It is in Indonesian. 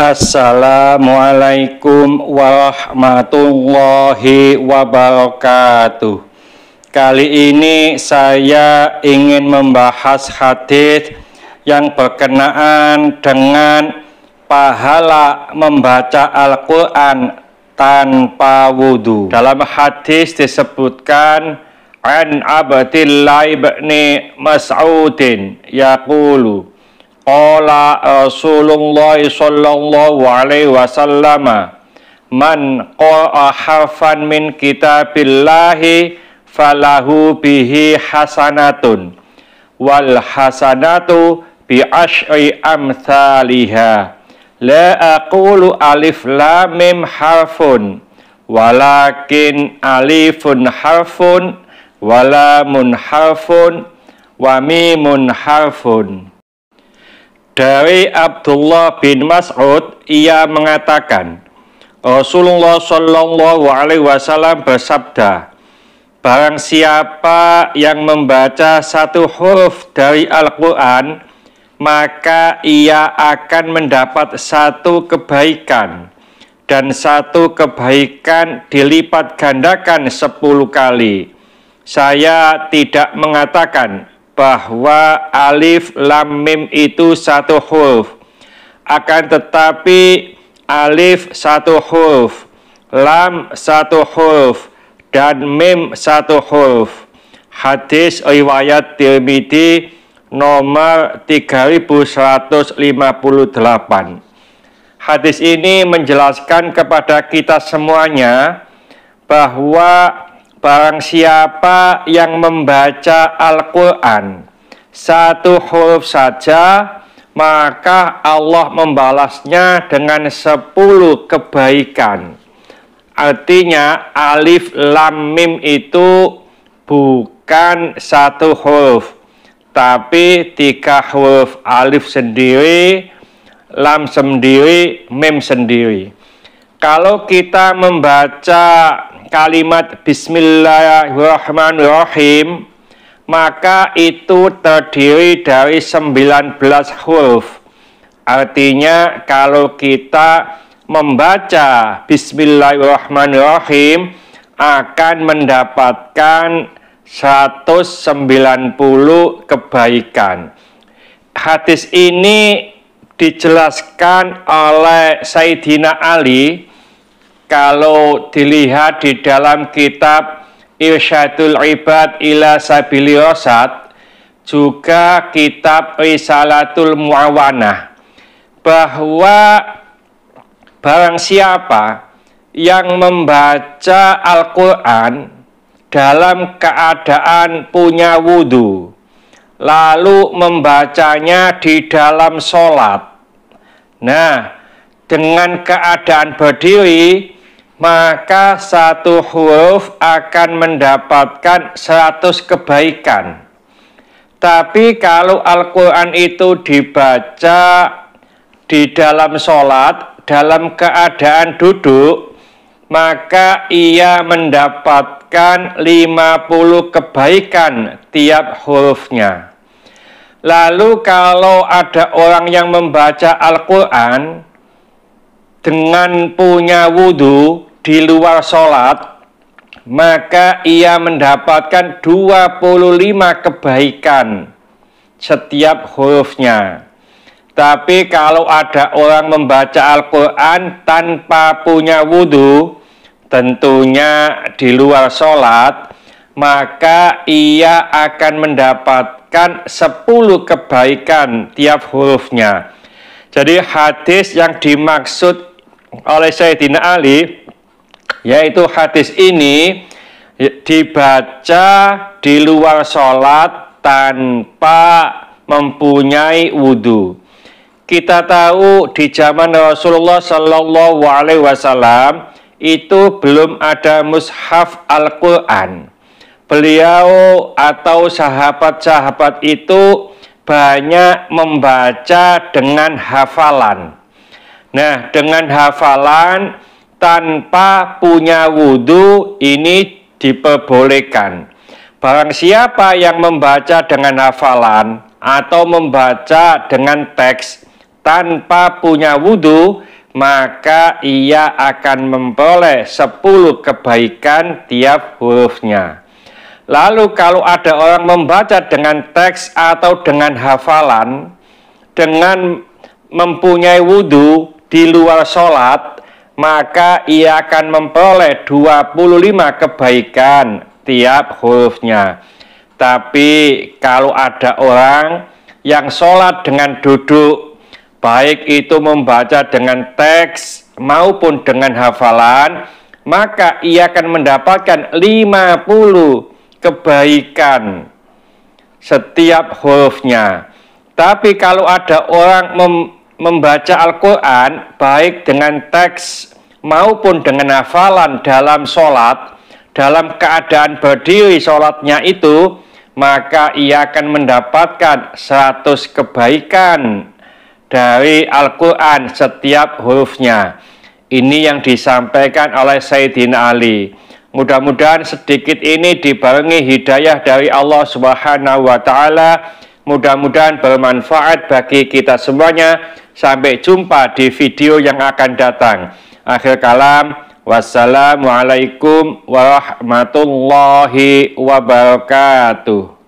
Assalamualaikum warahmatullahi wabarakatuh. Kali ini saya ingin membahas hadis yang berkenaan dengan pahala membaca Al-Quran tanpa wudhu. Dalam hadis disebutkan an Abdillah ibn Mas'udin yaqulu qala Rasulullah sallallahu alaihi wasallam man qara'a harfan min kitabillahi falahu bihi hasanatun wal hasanatu bi asyri amthaliha la aqulu alif lam mim harfun walakin alifun harfun walamun harfun wa mimun harfun. Dari Abdullah bin Mas'ud, ia mengatakan, Rasulullah Shallallahu Alaihi Wasallam bersabda, barang siapa yang membaca satu huruf dari Al-Quran, maka ia akan mendapat satu kebaikan, dan satu kebaikan dilipat gandakan 10 kali. Saya tidak mengatakan bahwa alif lam mim itu satu huruf, akan tetapi alif satu huruf, lam satu huruf, dan mim satu huruf. Hadis riwayat Tirmidzi nomor 3158. Hadis ini menjelaskan kepada kita semuanya bahwa barang siapa yang membaca Al-Quran satu huruf saja, maka Allah membalasnya dengan 10 kebaikan. Artinya alif lam mim itu bukan satu huruf, tapi 3 huruf, alif sendiri, lam sendiri, mim sendiri. Kalau kita membaca kalimat Bismillahirrahmanirrahim, maka itu terdiri dari 19 huruf. Artinya kalau kita membaca Bismillahirrahmanirrahim akan mendapatkan 190 kebaikan. Hadis ini dijelaskan oleh Sayyidina Ali. Kalau dilihat di dalam kitab Irsyadul Ibad ila Sabili Rasyad, juga kitab Risalatul Muawanah, bahwa barang siapa yang membaca Al-Quran dalam keadaan punya wudhu, lalu membacanya di dalam sholat, nah dengan keadaan berdiri, maka satu huruf akan mendapatkan 100 kebaikan. Tapi kalau Al-Quran itu dibaca di dalam sholat, dalam keadaan duduk, maka ia mendapatkan 50 kebaikan tiap hurufnya. Lalu kalau ada orang yang membaca Al-Quran dengan punya wudhu di luar sholat, maka ia mendapatkan 25 kebaikan setiap hurufnya. Tapi kalau ada orang membaca Al-Quran tanpa punya wudhu, tentunya di luar sholat, maka ia akan mendapatkan 10 kebaikan tiap hurufnya. Jadi hadis yang dimaksud oleh Sayyidina Ali, yaitu hadis ini dibaca di luar sholat tanpa mempunyai wudhu. Kita tahu di zaman Rasulullah Sallallahu Alaihi Wasallam itu belum ada mushaf Al-Quran. Beliau atau sahabat-sahabat itu banyak membaca dengan hafalan. Nah, dengan hafalan tanpa punya wudhu ini diperbolehkan. Barang siapa yang membaca dengan hafalan atau membaca dengan teks tanpa punya wudhu, maka ia akan memperoleh 10 kebaikan tiap hurufnya. Lalu kalau ada orang membaca dengan teks atau dengan hafalan, dengan mempunyai wudhu di luar sholat, maka ia akan memperoleh 25 kebaikan tiap hurufnya. Tapi kalau ada orang yang sholat dengan duduk, baik itu membaca dengan teks maupun dengan hafalan, maka ia akan mendapatkan 50 kebaikan setiap hurufnya. Tapi kalau ada orang membaca Al-Quran baik dengan teks maupun dengan hafalan dalam sholat, dalam keadaan berdiri sholatnya itu, maka ia akan mendapatkan 100 kebaikan dari Al-Quran setiap hurufnya. Ini yang disampaikan oleh Sayyidina Ali. Mudah-mudahan sedikit ini dibarengi hidayah dari Allah Subhanahu wa Ta'ala. Mudah-mudahan bermanfaat bagi kita semuanya. Sampai jumpa di video yang akan datang. Akhir kalam, wassalamualaikum warahmatullahi wabarakatuh.